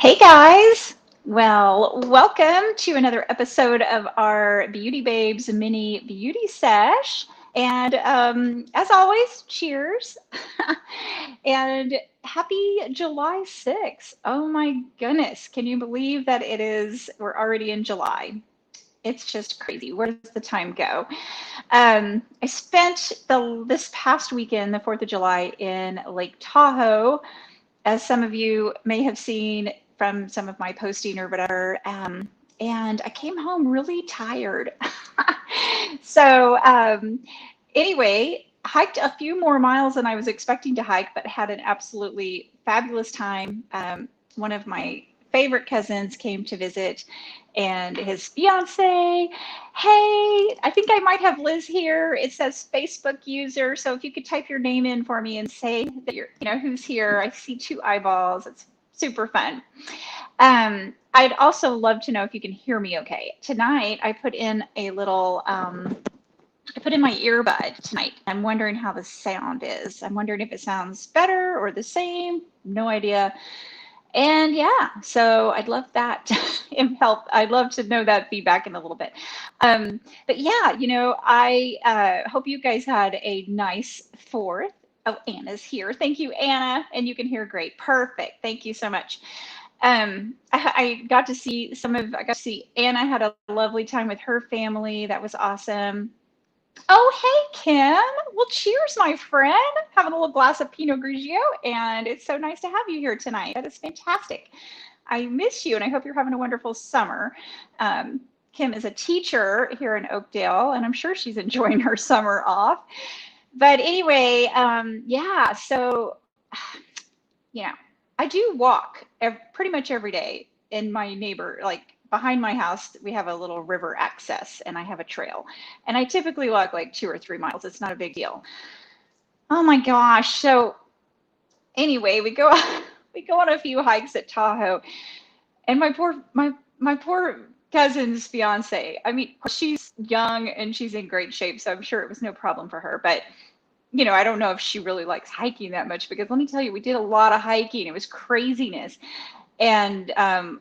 Hey guys! Well, welcome to another episode of our Beauty Babes mini beauty sesh. And as always, cheers and happy July 6th. Oh my goodness, can you believe that we're already in July? It's just crazy. Where does the time go? I spent this past weekend, the 4th of July, in Lake Tahoe, as some of you may have seen from some of my posting or whatever. And I came home really tired. So anyway, hiked a few more miles than I was expecting to hike, but had an absolutely fabulous time. One of my favorite cousins came to visit and his fiance. Hey, I think I might have Liz here. It says Facebook user. So if you could type your name in for me and say that who's here. I see two eyeballs. It's super fun. I'd also love to know if you can hear me okay. Tonight, I put in my earbud tonight. I'm wondering how the sound is. I'm wondering if it sounds better or the same. No idea. And yeah, so I'd love that help. I'd love to know that feedback in a little bit. But yeah, I hope you guys had a nice 4th. Oh, Anna's here. Thank you, Anna. And you can hear great. Perfect. Thank you so much. I got to see Anna had a lovely time with her family. That was awesome. Oh, hey, Kim. Well, cheers, my friend. Having a little glass of Pinot Grigio, and it's so nice to have you here tonight. That is fantastic. I miss you, and I hope you're having a wonderful summer. Kim is a teacher here in Oakdale, and I'm sure she's enjoying her summer off. But anyway, yeah, so, you know, I do walk pretty much every day in my neighbor, like behind my house, we have a little river access and I have a trail. And I typically walk like 2 or 3 miles. It's not a big deal. Oh my gosh. So anyway, we go we go on a few hikes at Tahoe. And my poor cousin's fiance, I mean, she's young and she's in great shape, so I'm sure it was no problem for her. But I don't know if she really likes hiking that much because let me tell you, we did a lot of hiking. It was craziness. And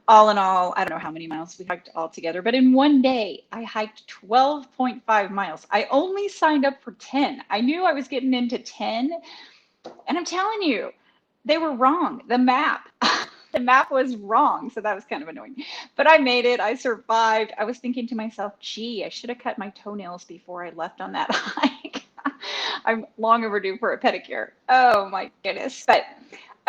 all in all, I don't know how many miles we hiked all together, but in one day, I hiked 12.5 miles. I only signed up for 10. I knew I was getting into 10, and I'm telling you, they were wrong. The map, the map was wrong, so that was kind of annoying. But I made it. I survived. I was thinking to myself, gee, I should have cut my toenails before I left on that hike. I'm long overdue for a pedicure. Oh my goodness. But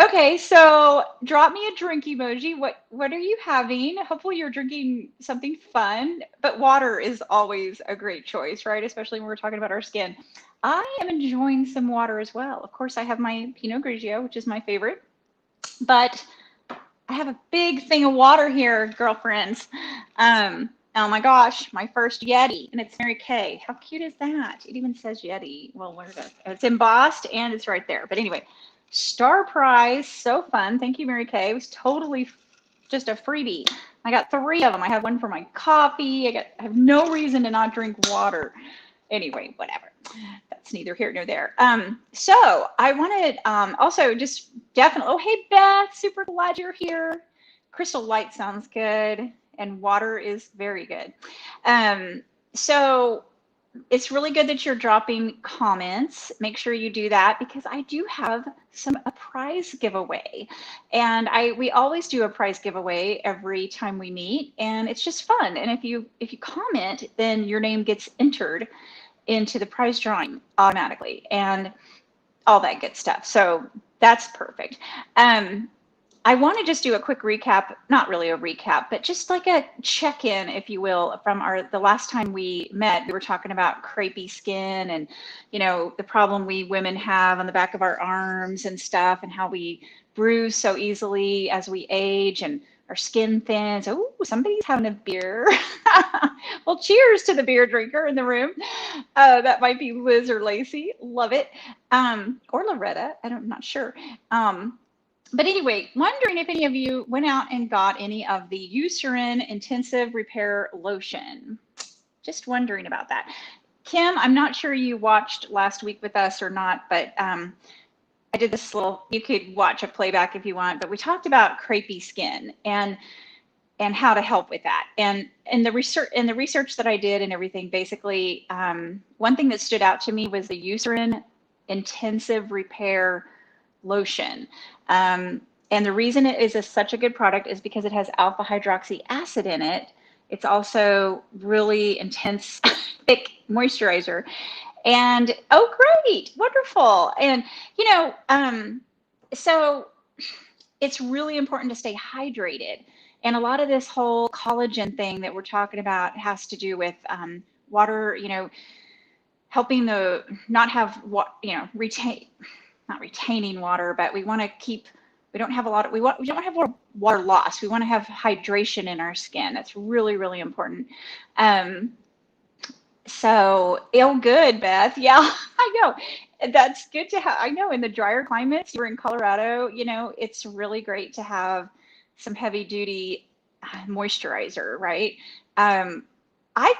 okay, so drop me a drink emoji. What are you having? Hopefully you're drinking something fun, but water is always a great choice, right? Especially when we're talking about our skin. I am enjoying some water as well. Of course, I have my Pinot Grigio, which is my favorite, but I have a big thing of water here, girlfriends. Oh my gosh, my first Yeti, and it's Mary Kay. How cute is that? It even says Yeti. Well, where is it? It's embossed and it's right there. But anyway, Star Prize, so fun. Thank you, Mary Kay. It was totally just a freebie. I got 3 of them. I have one for my coffee. I have no reason to not drink water. Anyway, whatever. That's neither here nor there. So I wanted also just definitely. Oh, hey Beth, super glad you're here. Crystal Light sounds good, and water is very good. So it's really good that you're dropping comments. Make sure you do that because I do have a prize giveaway, and we always do a prize giveaway every time we meet, and it's just fun. And if you comment, then your name gets entered into the prize drawing automatically and all that good stuff. So that's perfect. I want to just do a quick recap, not really a recap, but just like a check-in, if you will, from the last time we met. We were talking about crepey skin and, the problem we women have on the back of our arms and stuff, and how we bruise so easily as we age and our skin thins. Oh, somebody's having a beer. Well, cheers to the beer drinker in the room. That might be Liz or Lacey. Love it. Or Loretta. I'm not sure. But anyway, wondering if any of you went out and got any of the Eucerin Intensive Repair Lotion. Just wondering about that. Kim, I'm not sure you watched last week with us or not, but I I did this little, you could watch a playback if you want, but we talked about crepey skin and how to help with that. And the research that I did and everything, basically, one thing that stood out to me was the Eucerin Intensive Repair Lotion. And the reason it is such a good product is because it has alpha hydroxy acid in it. It's also really intense, thick moisturizer. And oh, great, wonderful. And so it's really important to stay hydrated. And a lot of this whole collagen thing that we're talking about has to do with water, helping the not have what, not retaining water, but we want to keep, we don't have a lot of, we don't have water loss. We want to have hydration in our skin. That's really, really important. So good, Beth. Yeah, I know. That's good to have. I know in the drier climates, you're in Colorado, it's really great to have some heavy duty moisturizer, right?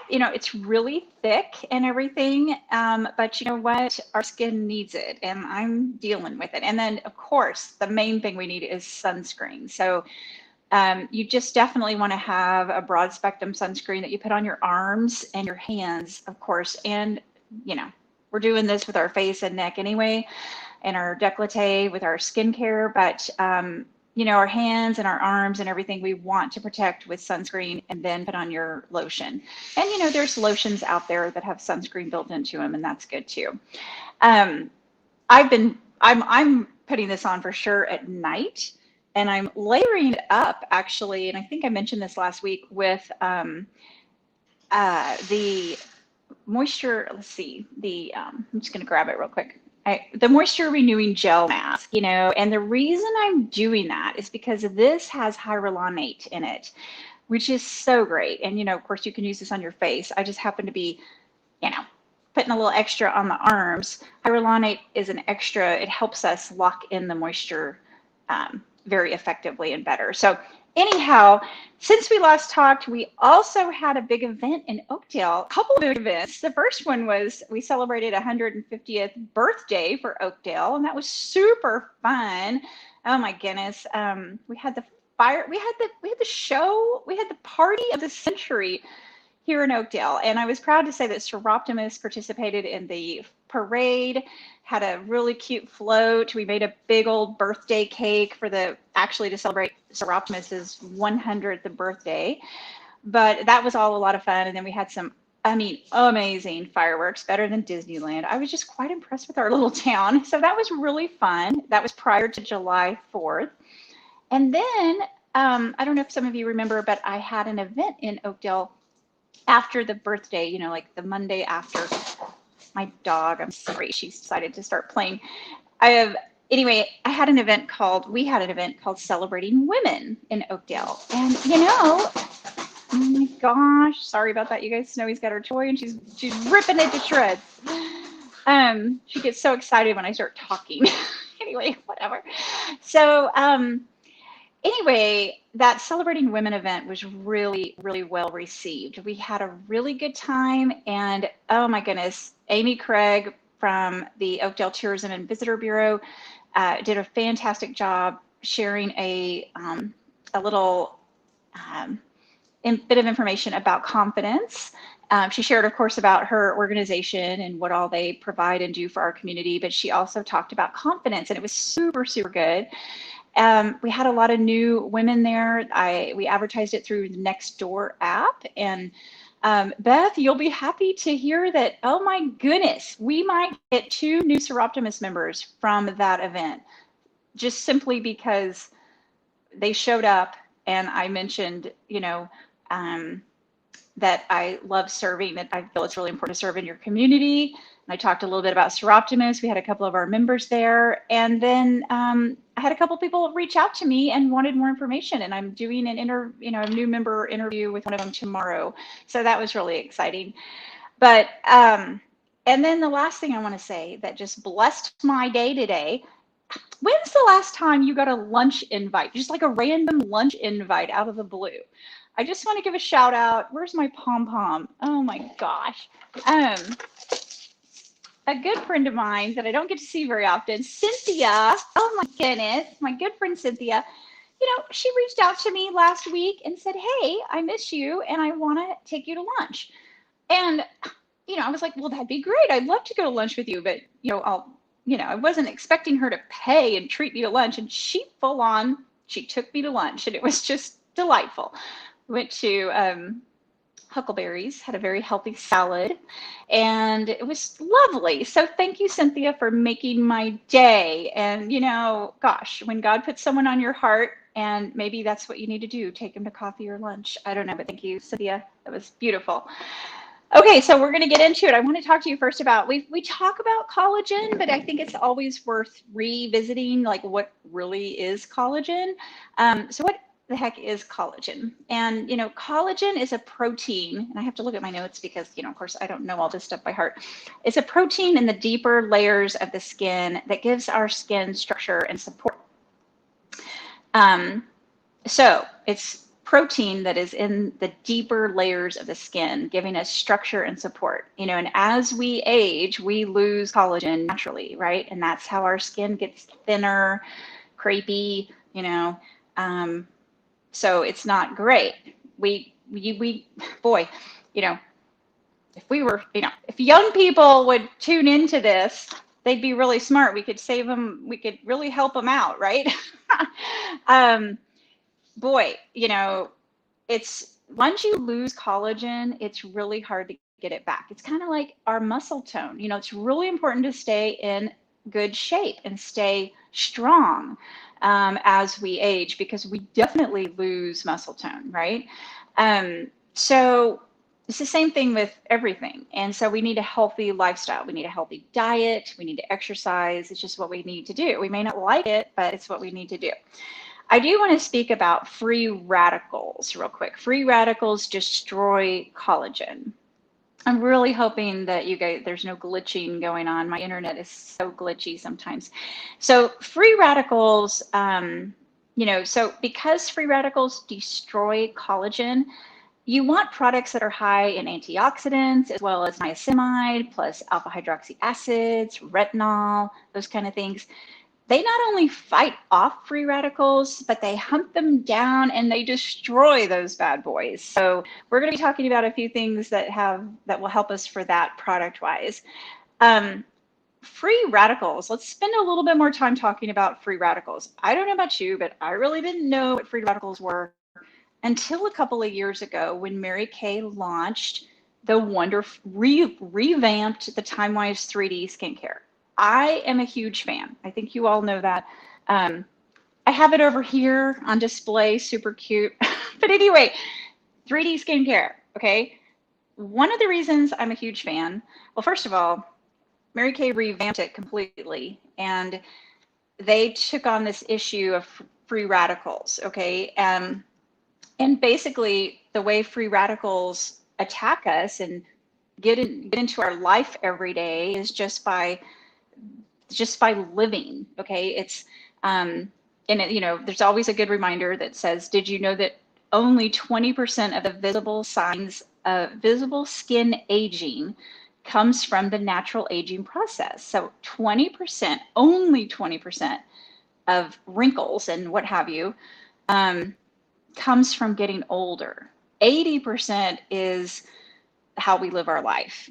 It's really thick and everything, but you know what? Our skin needs it, and I'm dealing with it. And then, of course, the main thing we need is sunscreen. So you just definitely want to have a broad spectrum sunscreen that you put on your arms and your hands, of course. And, we're doing this with our face and neck anyway, and our décolleté with our skincare, but our hands and our arms and everything we want to protect with sunscreen, and then put on your lotion. And there's lotions out there that have sunscreen built into them, and that's good too. I'm putting this on for sure at night, and I'm layering it up actually, and I think I mentioned this last week with the moisture. Let's see, I'm just going to grab it real quick. The moisture renewing gel mask, and the reason I'm doing that is because this has hyaluronate in it, which is so great. And, of course, you can use this on your face. I just happen to be, putting a little extra on the arms. Hyaluronate is an extra. It helps us lock in the moisture very effectively and better. So anyhow, since we last talked, we also had a big event in Oakdale, a couple of big events. The first one was we celebrated 150th birthday for Oakdale, and that was super fun. Oh my goodness. We had the fire, we had the show, we had the party of the century here in Oakdale. And I was proud to say that Seroptimus participated in the parade, had a really cute float. We made a big old birthday cake to celebrate Seroptimus's 100th birthday. But that was all a lot of fun. And then we had some, amazing fireworks, better than Disneyland. I was just quite impressed with our little town. So that was really fun. That was prior to July 4th. And then, I don't know if some of you remember, but I had an event in Oakdale after the birthday, like the Monday after. My dog, I'm sorry, she's decided to start playing. We had an event called Celebrating Women in Oakdale. And oh my gosh, sorry about that, you guys. Snowy's got her toy and she's ripping it to shreds. She gets so excited when I start talking. Anyway, whatever. So that Celebrating Women event was really, really well received. We had a really good time, and oh my goodness, Amy Craig from the Oakdale Tourism and Visitor Bureau did a fantastic job sharing a little bit of information about confidence. She shared, of course, about her organization and what all they provide and do for our community, but she also talked about confidence, and it was super, super good. We had a lot of new women there. We advertised it through the Nextdoor app. And Beth, you'll be happy to hear that, oh my goodness, we might get 2 new Seroptimus members from that event, just simply because they showed up and I mentioned, that I love serving, that I feel it's really important to serve in your community. And I talked a little bit about Seroptimus. We had a couple of our members there. And then I had a couple of people reach out to me and wanted more information. And I'm doing a new member interview with one of them tomorrow. So that was really exciting. But, and then the last thing I want to say that just blessed my day today. When's the last time you got a lunch invite? Just like a random lunch invite out of the blue? I just want to give a shout out. Where's my pom-pom? Oh my gosh. a good friend of mine that I don't get to see very often, Cynthia. Oh my goodness, my good friend Cynthia. She reached out to me last week and said, "Hey, I miss you and I want to take you to lunch." And, I was like, "Well, that'd be great. I'd love to go to lunch with you, but, I wasn't expecting her to pay and treat me to lunch." And she took me to lunch and it was just delightful. Went to Huckleberries, had a very healthy salad, and it was lovely. So thank you, Cynthia, for making my day. And, gosh, when God puts someone on your heart, and maybe that's what you need to do, take them to coffee or lunch. I don't know, but thank you, Cynthia. That was beautiful. Okay, so we're going to get into it. I want to talk to you first about, we talk about collagen, but I think it's always worth revisiting, like, what really is collagen. So what the heck is collagen? And, collagen is a protein, and I have to look at my notes because, of course, I don't know all this stuff by heart. It's a protein in the deeper layers of the skin that gives our skin structure and support. So it's protein that is in the deeper layers of the skin, giving us structure and support. And as we age, we lose collagen naturally, right? And that's how our skin gets thinner, crepey, so it's not great. Boy, if young people would tune into this, they'd be really smart. We could save them. We could really help them out, right? Boy, it's once you lose collagen, it's really hard to get it back. It's kind of like our muscle tone. It's really important to stay in good shape and stay strong as we age, because we definitely lose muscle tone, right? So it's the same thing with everything. And so we need a healthy lifestyle. We need a healthy diet. We need to exercise. It's just what we need to do. We may not like it, but it's what we need to do. I do want to speak about free radicals real quick. Free radicals destroy collagen. I'm really hoping that you guys, there's no glitching going on. My internet is so glitchy sometimes. So free radicals, so because free radicals destroy collagen, you want products that are high in antioxidants, as well as niacinamide, plus alpha hydroxy acids, retinol, those kind of things. They not only fight off free radicals, but they hunt them down and they destroy those bad boys. So we're going to be talking about a few things that will help us for that product wise. Free radicals. Let's spend a little bit more time talking about free radicals. I don't know about you, but I really didn't know what free radicals were until a couple of years ago when Mary Kay launched the revamped the TimeWise 3D skincare. I am a huge fan. I think you all know that. I have it over here on display, super cute. But anyway, 3D skincare, okay? One of the reasons I'm a huge fan, well, first of all, Mary Kay revamped it completely, and they took on this issue of free radicals, okay? And basically, the way free radicals attack us and get into our life every day is just by living, okay? It's there's always a good reminder that says, did you know that only 20% of the visible signs of visible skin aging comes from the natural aging process? So 20%, only 20% of wrinkles and what have you comes from getting older. 80% is how we live our life.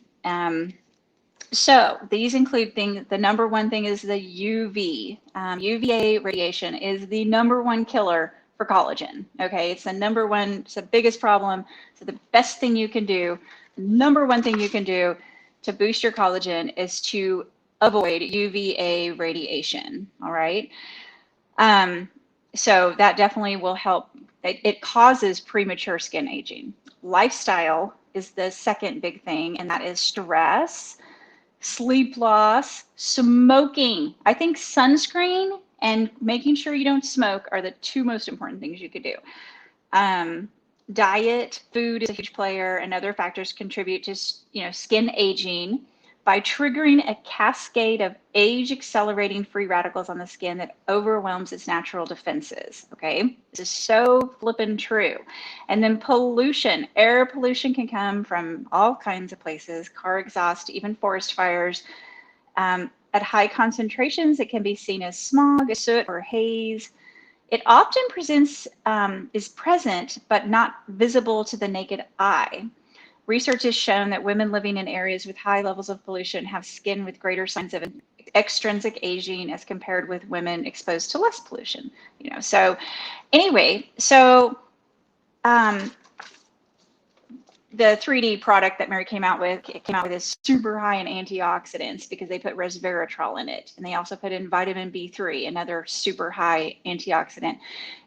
So these include things. The number one thing is the UV. UVA radiation is the number one killer for collagen. Okay, it's the number one. It's the biggest problem. So the best thing you can do, number one thing you can do to boost your collagen is to avoid UVA radiation. All right. So that definitely will help. It causes premature skin aging. Lifestyle is the second big thing, and that is stress, sleep loss, smoking. I think sunscreen and making sure you don't smoke are the two most important things you could do. Diet, food is a huge player, and other factors contribute to skin aging by triggering a cascade of age-accelerating free radicals on the skin that overwhelms its natural defenses. Okay, this is so flippin' true. And then pollution. Air pollution can come from all kinds of places: car exhaust, even forest fires. At high concentrations, it can be seen as smog, soot, or haze. It often is present, but not visible to the naked eye. Research has shown that women living in areas with high levels of pollution have skin with greater signs of extrinsic aging as compared with women exposed to less pollution. So anyway, so um, the 3D product that Mary came out with, it came out with is super high in antioxidants because they put resveratrol in it. And they also put in vitamin B3, another super high antioxidant.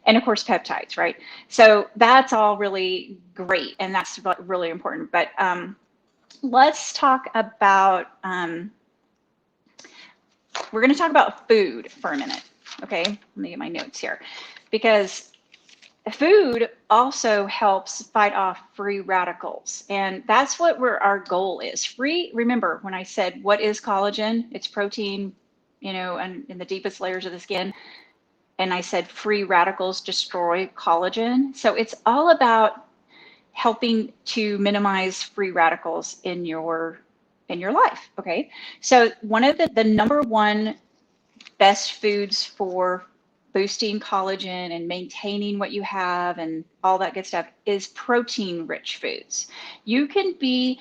And of course, peptides, right? So that's all really great. And that's really important. But let's talk about, we're going to talk about food for a minute. Okay, let me get my notes here. Because food also helps fight off free radicals. And that's what our goal is. Remember when I said, what is collagen? It's protein, and in the deepest layers of the skin. And I said, free radicals destroy collagen. So it's all about helping to minimize free radicals in your life. Okay. So one of the number one best foods for boosting collagen and maintaining what you have and all that good stuff is protein rich foods. You can be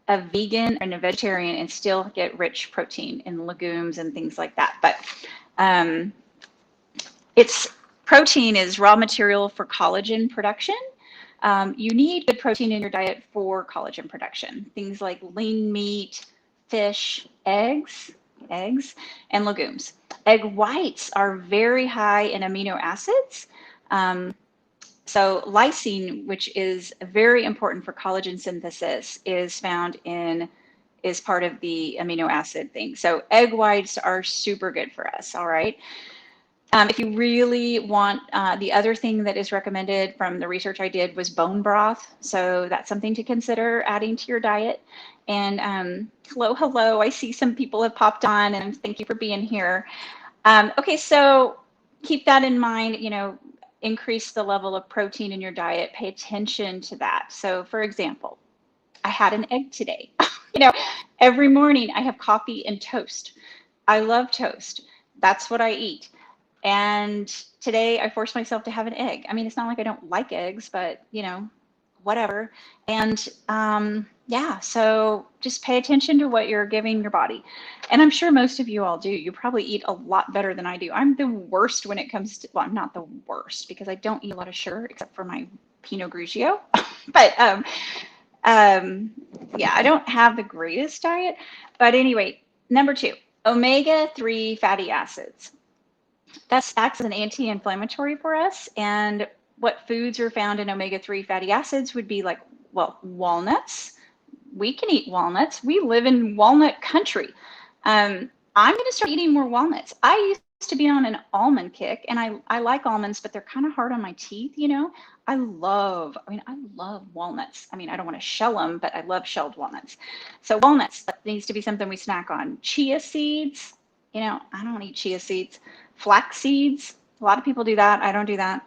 a vegan and a vegetarian and still get rich protein in legumes and things like that. But protein is raw material for collagen production. You need good protein in your diet for collagen production. Things like lean meat, fish, eggs, and legumes. Egg whites are very high in amino acids. So lysine, which is very important for collagen synthesis, is part of the amino acid thing. So egg whites are super good for us, all right? If you really want, the other thing that is recommended from the research I did was bone broth. So that's something to consider adding to your diet. And hello, I see some people have popped on, and thank you for being here. Okay, so keep that in mind, increase the level of protein in your diet, pay attention to that. So for example, I had an egg today. Every morning I have coffee and toast. I love toast. That's what I eat. And today I forced myself to have an egg. I mean, it's not like I don't like eggs, but whatever. And yeah, so just pay attention to what you're giving your body. And I'm sure most of you all do. You probably eat a lot better than I do. I'm the worst when it comes to, well, I'm not the worst because I don't eat a lot of sugar except for my Pinot Grigio. But yeah, I don't have the greatest diet. But anyway, number 2, omega-3 fatty acids. That acts as an anti-inflammatory for us. And what foods are found in omega-3 fatty acids would be like, well, walnuts. We can eat walnuts. We live in walnut country. I'm going to start eating more walnuts. I used to be on an almond kick, and I like almonds, but they're kind of hard on my teeth, I love walnuts. I mean, I don't want to shell them, but I love shelled walnuts. So walnuts, that needs to be something we snack on. Chia seeds, I don't eat chia seeds. Flax seeds, a lot of people do that. I don't do that.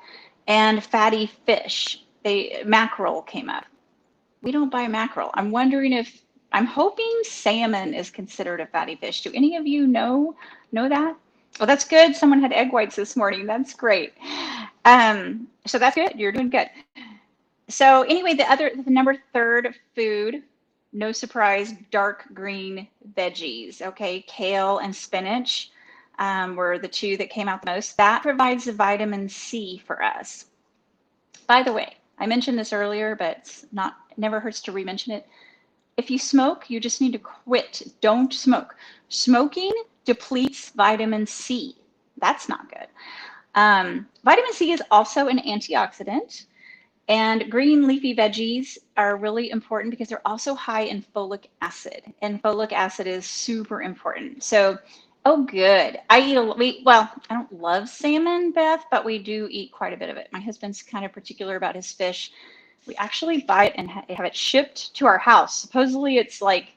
And fatty fish. Mackerel came up. We don't buy mackerel. I'm hoping salmon is considered a fatty fish. Do any of you know that? Well, that's good. Someone had egg whites this morning. That's great. So that's good. You're doing good. So anyway, the number 3rd food, no surprise, dark green veggies. Okay, kale and spinach were the 2 that came out the most. That provides the vitamin C for us. By the way, I mentioned this earlier, but it never hurts to re-mention it. If you smoke, you just need to quit. Don't smoke. Smoking depletes vitamin C. That's not good. Vitamin C is also an antioxidant. And green leafy veggies are really important because they're also high in folic acid. And folic acid is super important. So, oh, good. I don't love salmon, Beth, but we do eat quite a bit of it. My husband's kind of particular about his fish. We actually buy it and have it shipped to our house. Supposedly it's like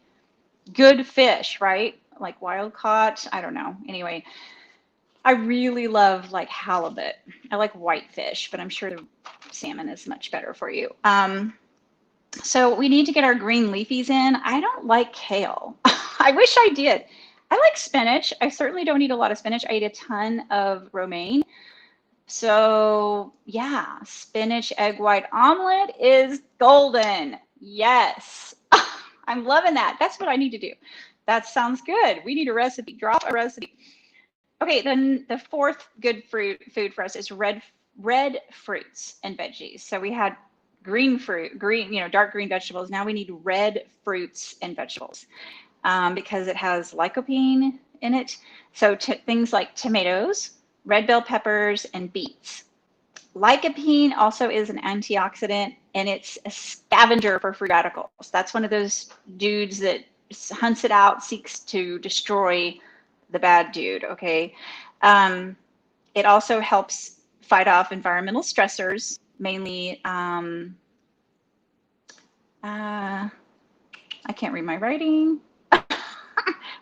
good fish, right? Like wild caught. I don't know. Anyway, I really love like halibut. I like whitefish, but I'm sure the salmon is much better for you. So we need to get our green leafies in. I don't like kale. I wish I did. I like spinach. I certainly don't eat a lot of spinach. I eat a ton of romaine. So yeah, spinach egg white omelet is golden. Yes. I'm loving that. That's what I need to do. That sounds good. We need a recipe. Drop a recipe. Okay, then the fourth good food for us is red fruits and veggies. So we had green fruit, green, dark green vegetables. Now we need red fruits and vegetables because it has lycopene in it. So things like tomatoes, red bell peppers, and beets. Lycopene also is an antioxidant, and it's a scavenger for free radicals. That's one of those dudes that hunts it out, seeks to destroy the bad dude. Okay. Um, it also helps fight off environmental stressors, mainly. I can't read my writing.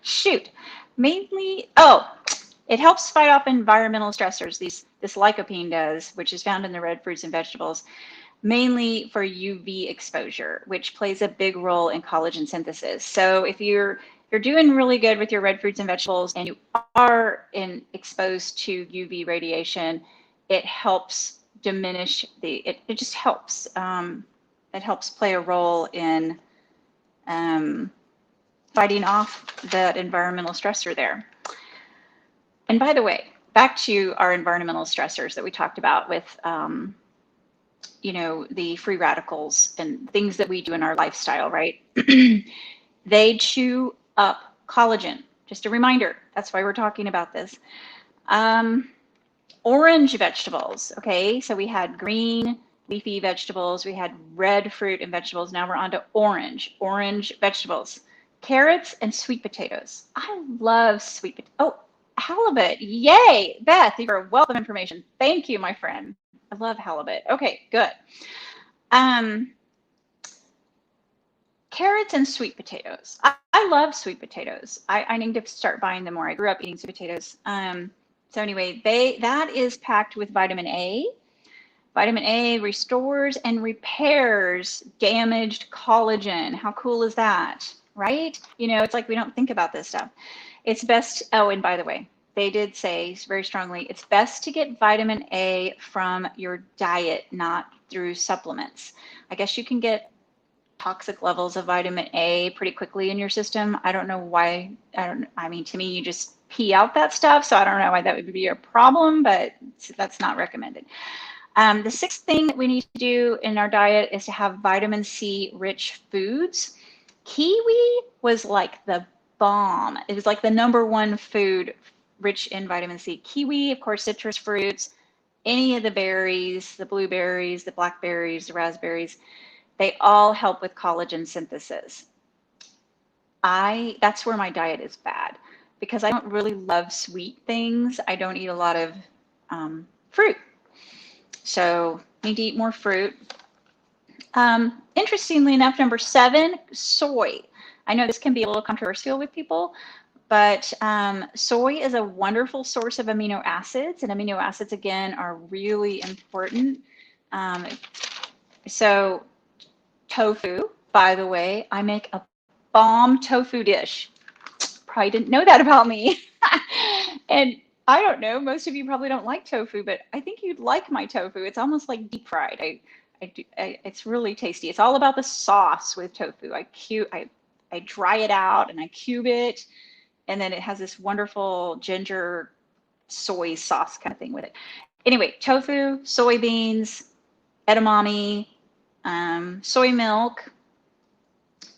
Shoot. Mainly. Oh, it helps fight off environmental stressors. This lycopene does, which is found in the red fruits and vegetables, mainly for UV exposure, which plays a big role in collagen synthesis. So if you're doing really good with your red fruits and vegetables and you are exposed to UV radiation, it helps diminish it just helps. It helps play a role in fighting off that environmental stressor there. And by the way, back to our environmental stressors that we talked about with the free radicals and things that we do in our lifestyle, right? They chew up collagen. Just a reminder, that's why we're talking about this. Orange vegetables, okay? So we had green leafy vegetables, we had red fruit and vegetables. Now we're on to orange vegetables. Carrots and sweet potatoes. I love sweet potatoes. Oh, halibut. Yay. Beth, you're a wealth of information. Thank you, my friend. I love halibut. Okay, good. Carrots and sweet potatoes. I love sweet potatoes. I need to start buying them more. I grew up eating sweet potatoes. So anyway, that is packed with vitamin A. Vitamin A restores and repairs damaged collagen. How cool is that, right? It's like we don't think about this stuff. It's best, oh, and by the way, they did say very strongly, it's best to get vitamin A from your diet, not through supplements. I guess you can get toxic levels of vitamin A pretty quickly in your system. I don't know why. I mean, to me, you just pee out that stuff. So I don't know why that would be a problem, but that's not recommended. The sixth thing that we need to do in our diet is to have vitamin C rich foods. Kiwi was like the bomb. It was like the #1 food rich in vitamin C. Kiwi, of course, citrus fruits, any of the berries, the blueberries, the blackberries, the raspberries, they all help with collagen synthesis. That's where my diet is bad because I don't really love sweet things. I don't eat a lot of fruit. So need to eat more fruit. Interestingly enough, #7, soy. I know this can be a little controversial with people, but soy is a wonderful source of amino acids, and amino acids, again, are really important. So tofu, by the way, I make a bomb tofu dish. Probably didn't know that about me. And I don't know, most of you probably don't like tofu, but I think you'd like my tofu. It's almost like deep fried. It's really tasty. It's all about the sauce with tofu. I dry it out and I cube it, and then it has this wonderful ginger soy sauce kind of thing with it. Anyway, tofu, soybeans, edamame, soy milk.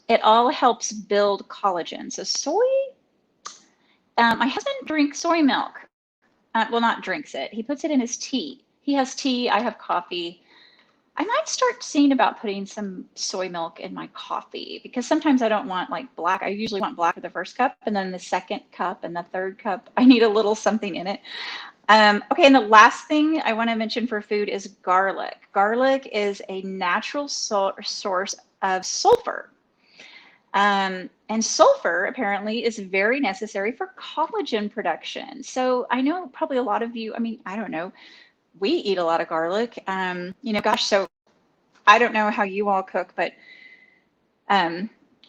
It all helps build collagen. So soy, my husband drinks soy milk. Well, not drinks it. He puts it in his tea. He has tea. I have coffee. I might start seeing about putting some soy milk in my coffee because sometimes I don't want like black. I usually want black for the first cup, and then the second cup and the third cup, I need a little something in it. Okay, and the last thing I want to mention for food is garlic. Garlic is a natural source of sulfur. And sulfur apparently is very necessary for collagen production. So I know probably a lot of you, I mean, I don't know, we eat a lot of garlic. Gosh, so I don't know how you all cook, but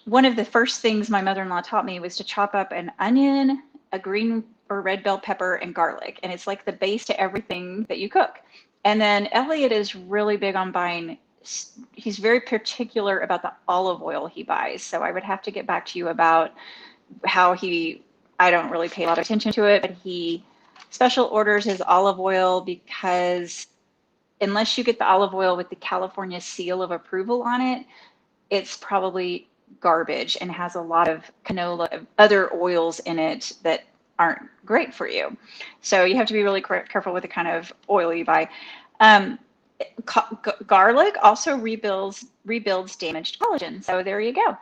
one of the first things my mother-in-law taught me was to chop up an onion, a green or red bell pepper, and garlic. And it's like the base to everything that you cook. And then Elliot is really big on buying, he's very particular about the olive oil he buys. So I would have to get back to you about how I don't really pay a lot of attention to it, but he special orders his olive oil because unless you get the olive oil with the California seal of approval on it, it's probably garbage and has a lot of canola, other oils in it that aren't great for you. So you have to be really careful with the kind of oil you buy. Um, Garlic also rebuilds damaged collagen. So there you go.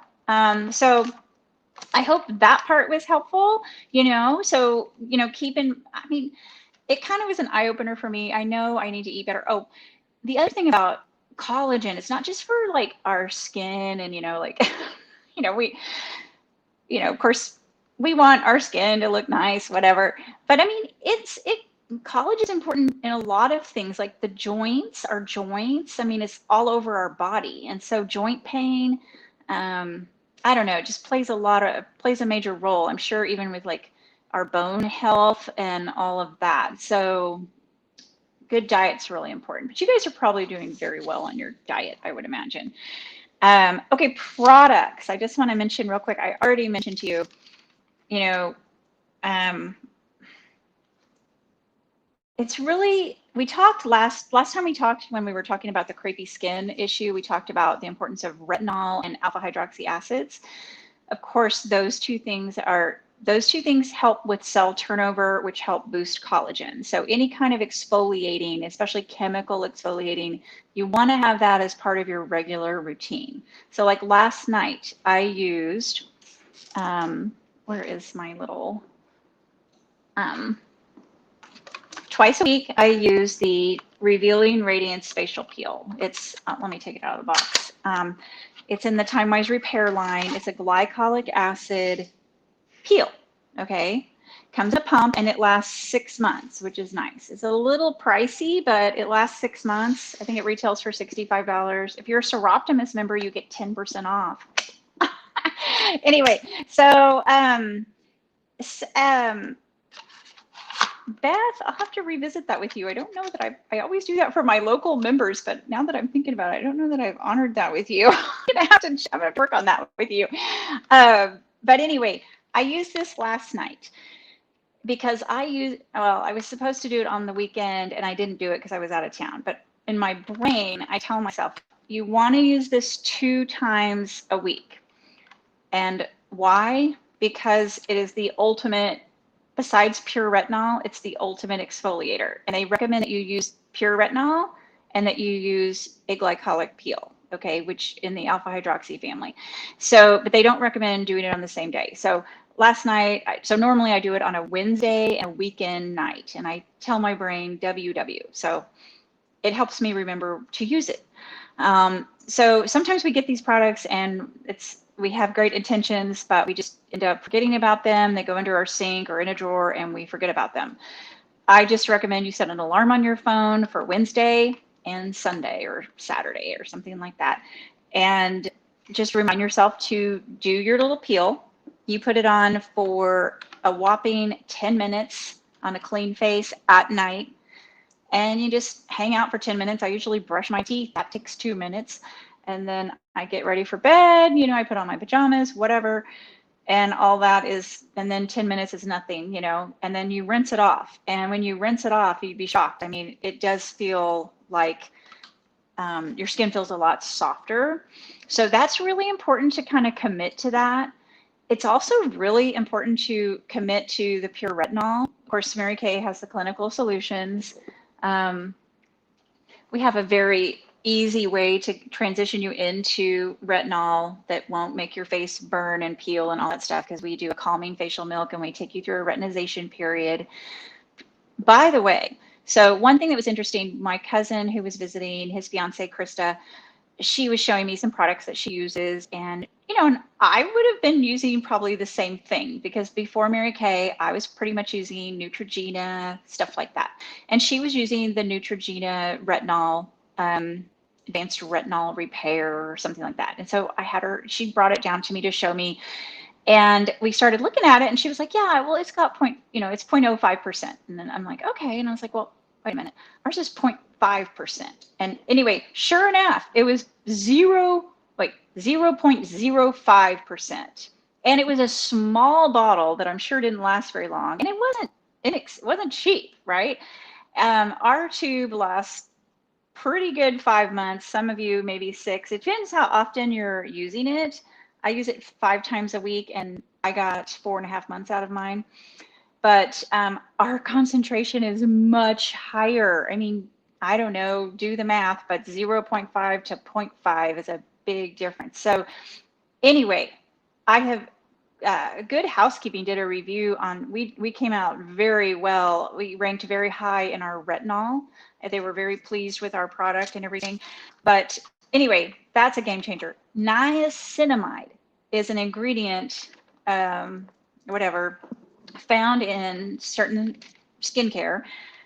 So I hope that part was helpful, so, I mean, it kind of was an eye opener for me. I know I need to eat better. Oh, the other thing about collagen, it's not just for like our skin and, like, we, of course we want our skin to look nice, whatever. But I mean, collagen is important in a lot of things, like the joints, our joints. I mean, it's all over our body. And so joint pain, I don't know, it just plays a major role. I'm sure even with like our bone health and all of that. So good diet's really important, but you guys are probably doing very well on your diet, I would imagine. Okay, products. I just want to mention real quick. I already mentioned to you, it's really, we talked last time we talked, when we were talking about the crepey skin issue, we talked about the importance of retinol and alpha hydroxy acids. Of course, those two things help with cell turnover, which help boost collagen. So any kind of exfoliating, especially chemical exfoliating, you want to have that as part of your regular routine. So like last night, I used, where is my little, twice a week, I use the Revealing Radiance Facial Peel. It's, let me take it out of the box. It's in the Time Wise Repair line. It's a glycolic acid peel, okay? Comes in a pump and it lasts 6 months, which is nice. It's a little pricey, but it lasts 6 months. I think it retails for $65. If you're a Seroptimus member, you get 10% off. Anyway, so Beth, I'll have to revisit that with you. I don't know that I always do that for my local members, but now that I'm thinking about it, I don't know that I've honored that with you. I'm gonna have to work on that with you. But anyway, I used this last night because I was supposed to do it on the weekend and I didn't do it because I was out of town. But in my brain, I tell myself, you want to use this 2 times a week. And why? Because it is the ultimate, besides pure retinol, it's the ultimate exfoliator. And they recommend that you use pure retinol and that you use a glycolic peel, okay, which in the alpha hydroxy family. So, but they don't recommend doing it on the same day. So last night, so normally I do it on a Wednesday and a weekend night, and I tell my brain WW. So it helps me remember to use it. So sometimes we get these products and we have great intentions, but we just end up forgetting about them. They go under our sink or in a drawer and we forget about them. I just recommend you set an alarm on your phone for Wednesday and Sunday or Saturday or something like that. And just remind yourself to do your little peel. You put it on for a whopping 10 minutes on a clean face at night. And you just hang out for 10 minutes. I usually brush my teeth. That takes 2 minutes. And then I get ready for bed. I put on my pajamas, whatever. And all that is, and then 10 minutes is nothing, and then you rinse it off. And when you rinse it off, you'd be shocked. I mean, it does feel like your skin feels a lot softer. So that's really important to kind of commit to that. It's also really important to commit to the pure retinol. Of course, Mary Kay has the clinical solutions. We have a very easy way to transition you into retinol that won't make your face burn and peel and all that stuff, because we do a calming facial milk and we take you through a retinization period. By the way, so one thing that was interesting, my cousin who was visiting, his fiance Krista, she was showing me some products that she uses, and and I would have been using probably the same thing, because before Mary Kay, I was pretty much using Neutrogena, stuff like that. And she was using the Neutrogena retinol advanced retinol repair or something like that. And so I had her, she brought it down to me to show me. And we started looking at it and she was like, yeah, well, it's got it's 0.05%. And then I'm like, okay. And I was like, well, wait a minute. Ours is 0.5%. And anyway, sure enough, it was 0.05%. And it was a small bottle that I'm sure didn't last very long. And it wasn't cheap, right? Our tube lasts pretty good 5 months. Some of you maybe 6. It depends how often you're using it. I use it 5 times a week, and I got 4.5 months out of mine. But our concentration is much higher. I mean, I don't know, do the math, but 0.5 to 0.5 is a big difference. So anyway, I have Good Housekeeping did a review on, we came out very well. We ranked very high in our retinol. They were very pleased with our product and everything. But anyway, that's a game changer. Niacinamide is an ingredient, found in certain skincare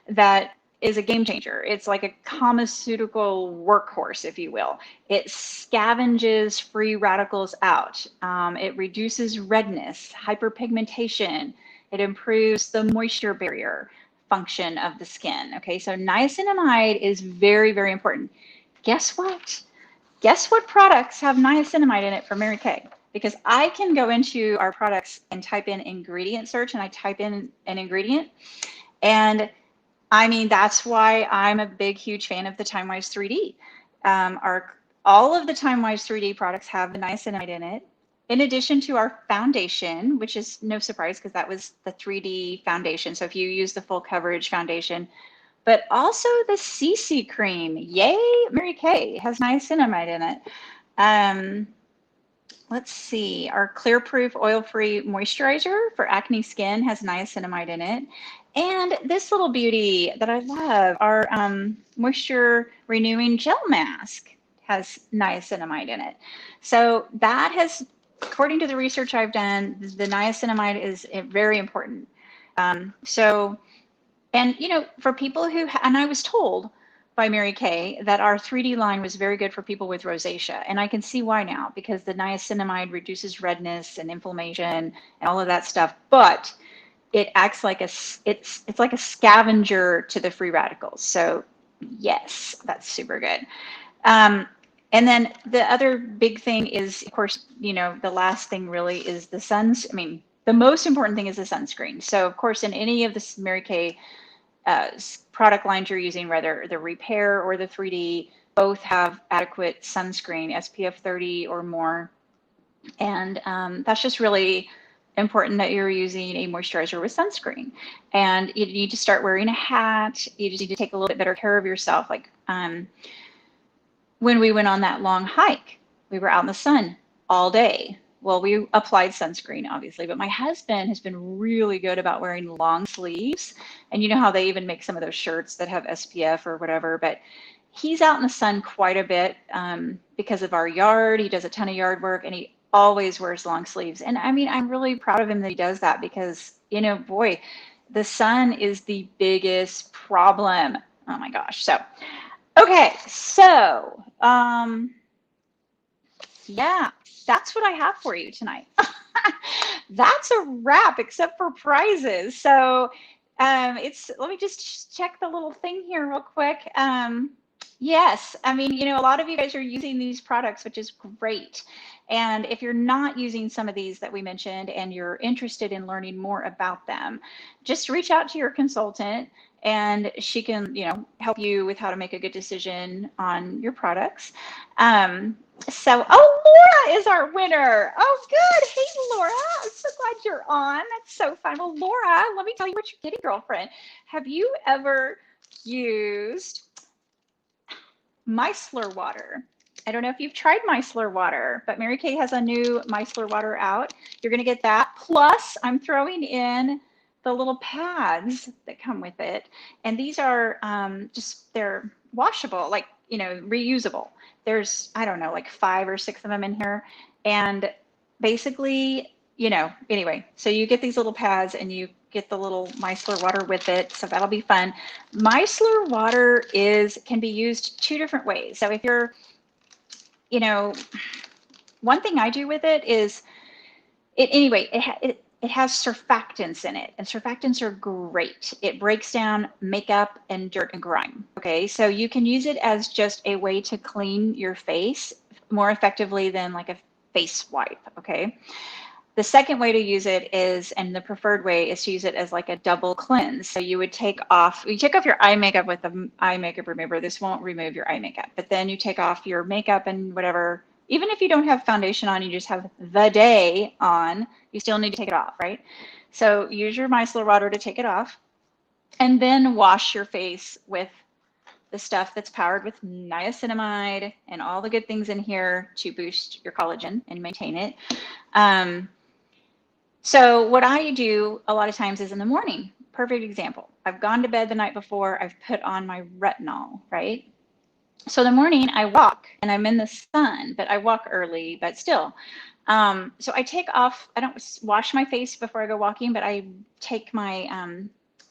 that is a game changer. It's like a pharmaceutical workhorse, if you will. It scavenges free radicals out. It reduces redness, hyperpigmentation. It improves the moisture barrier function of the skin. Okay, so niacinamide is very, very important. Guess what? Guess what products have niacinamide in it for Mary Kay? Because I can go into our products and type in ingredient search, and I type in an ingredient, and I mean, that's why I'm a big, huge fan of the TimeWise 3D. All of the TimeWise 3D products have the niacinamide in it, in addition to our foundation, which is no surprise because that was the 3D foundation. So if you use the full coverage foundation, but also the CC cream, yay, Mary Kay has niacinamide in it. Let's see, our Clear Proof Oil-Free Moisturizer for acne skin has niacinamide in it. And this little beauty that I love, our Moisture Renewing Gel Mask has niacinamide in it. So that has, according to the research I've done, the niacinamide is very important. And for people who, and I was told by Mary Kay that our 3D line was very good for people with rosacea. And I can see why now, because the niacinamide reduces redness and inflammation and all of that stuff. But it acts like it's like a scavenger to the free radicals. So yes, that's super good. And then the other big thing is, of course, the last thing really is the most important thing is the sunscreen. So of course, in any of the Mary Kay product lines you're using, whether the Repair or the 3D, both have adequate sunscreen, SPF 30 or more. And that's just really important that you're using a moisturizer with sunscreen. And you need to start wearing a hat. You just need to take a little bit better care of yourself. Like when we went on that long hike, we were out in the sun all day. Well, we applied sunscreen, obviously, but my husband has been really good about wearing long sleeves. And you know how they even make some of those shirts that have SPF or whatever, but he's out in the sun quite a bit because of our yard. He does a ton of yard work, and he always wears long sleeves. And I mean, I'm really proud of him that he does that because, boy, the sun is the biggest problem. Oh my gosh. So, okay. So, yeah, that's what I have for you tonight. That's a wrap, except for prizes. So let me just check the little thing here real quick. Yes, I mean, a lot of you guys are using these products, which is great. And if you're not using some of these that we mentioned and you're interested in learning more about them, just reach out to your consultant and she can, help you with how to make a good decision on your products. Laura is our winner. Oh, good. Hey, Laura. I'm so glad you're on. That's so fun. Well, Laura, let me tell you what you're getting, girlfriend. Have you ever used micellar water? I don't know if you've tried micellar water, but Mary Kay has a new micellar water out. You're going to get that. Plus, I'm throwing in the little pads that come with it. And these are they're washable, like, reusable. There's, I don't know, like 5 or 6 of them in here. And basically, anyway, so you get these little pads and you get the little micellar water with it, so that'll be fun. Micellar water can be used 2 different ways. So if you're, you know, one thing I do with it is, it has surfactants in it, and surfactants are great. It breaks down makeup and dirt and grime. Okay, so you can use it as just a way to clean your face more effectively than like a face wipe. Okay. The second way to use it is, and the preferred way is to use it as like a double cleanse. So you take off your eye makeup with the eye makeup remover. This won't remove your eye makeup, but then you take off your makeup and whatever. Even if you don't have foundation on, you just have the day on, you still need to take it off, right? So use your micellar water to take it off, and then wash your face with the stuff that's powered with niacinamide and all the good things in here to boost your collagen and maintain it. So what I do a lot of times is in the morning. Perfect example. I've gone to bed the night before. I've put on my retinol, right? So in the morning I walk, and I'm in the sun, but I walk early, but still. So I take off, I don't wash my face before I go walking, but I take my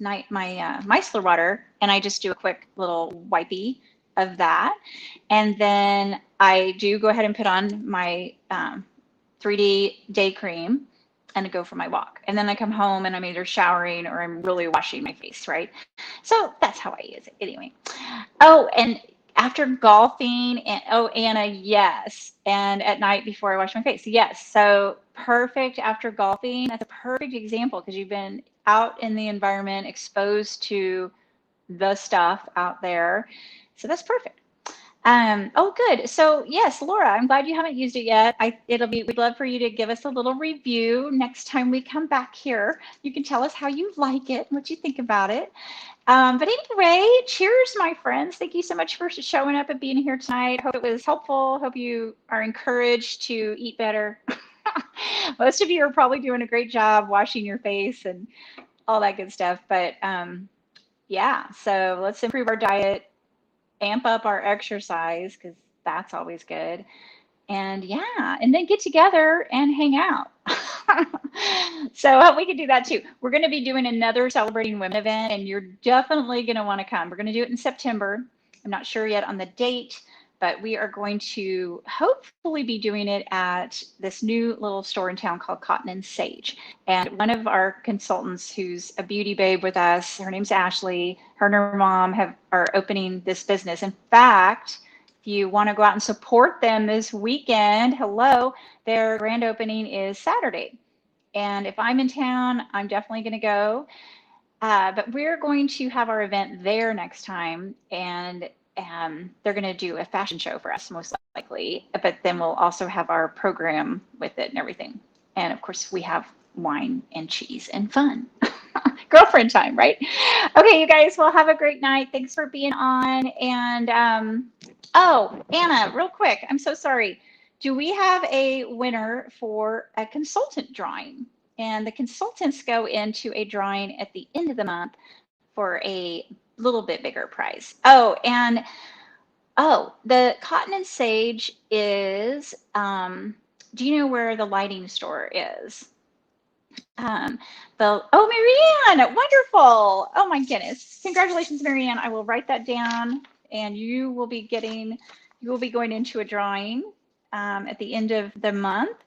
micellar water, and I just do a quick little wipey of that. And then I do go ahead and put on my 3D day cream and go for my walk. And then I come home and I'm either showering or I'm really washing my face, right? So that's how I use it anyway. Oh, and after golfing, and oh, Anna, yes. And at night before I wash my face, yes. So perfect after golfing. That's a perfect example because you've been out in the environment, exposed to the stuff out there. So that's perfect. Oh, good. So yes, Laura, I'm glad you haven't used it yet. We'd love for you to give us a little review next time we come back here. You can tell us how you like it, what you think about it. But anyway, cheers, my friends. Thank you so much for showing up and being here tonight. Hope it was helpful. Hope you are encouraged to eat better. Most of you are probably doing a great job washing your face and all that good stuff. But yeah, so let's improve our diet, amp up our exercise, because that's always good. And yeah, and then get together and hang out. So we can do that too. We're going to be doing another Celebrating Women event, and you're definitely going to want to come. We're going to do it in September. I'm not sure yet on the date, but we are going to hopefully be doing it at this new little store in town called Cotton and Sage. And one of our consultants who's a beauty babe with us, her name's Ashley, her and her mom are opening this business. In fact, if you want to go out and support them this weekend, hello, their grand opening is Saturday. And if I'm in town, I'm definitely going to go. But we're going to have our event there next time, and they're going to do a fashion show for us, most likely. But then we'll also have our program with it and everything. And of course, we have wine and cheese and fun. Girlfriend time, right? Okay, you guys, well, have a great night. Thanks for being on. And oh, Anna, real quick, I'm so sorry. Do we have a winner for a consultant drawing? And the consultants go into a drawing at the end of the month for a little bit bigger prize. Oh, and the Cotton and Sage is, do you know where the lighting store is? Marianne, wonderful. Oh my goodness. Congratulations, Marianne. I will write that down, and you will be going into a drawing at the end of the month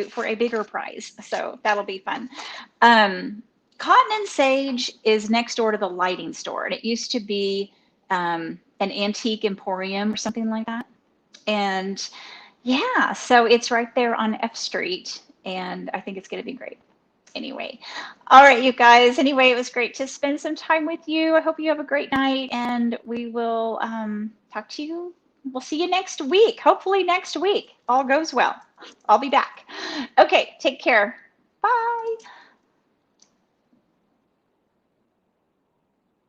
for a bigger prize. So that'll be fun. Cotton and Sage is next door to the lighting store, and it used to be an antique emporium or something like that. And yeah, so it's right there on F Street, and I think it's going to be great. Anyway, all right, you guys. Anyway, it was great to spend some time with you. I hope you have a great night, and we will talk to you. We'll see you next week. Hopefully next week all goes well. I'll be back. Okay, take care.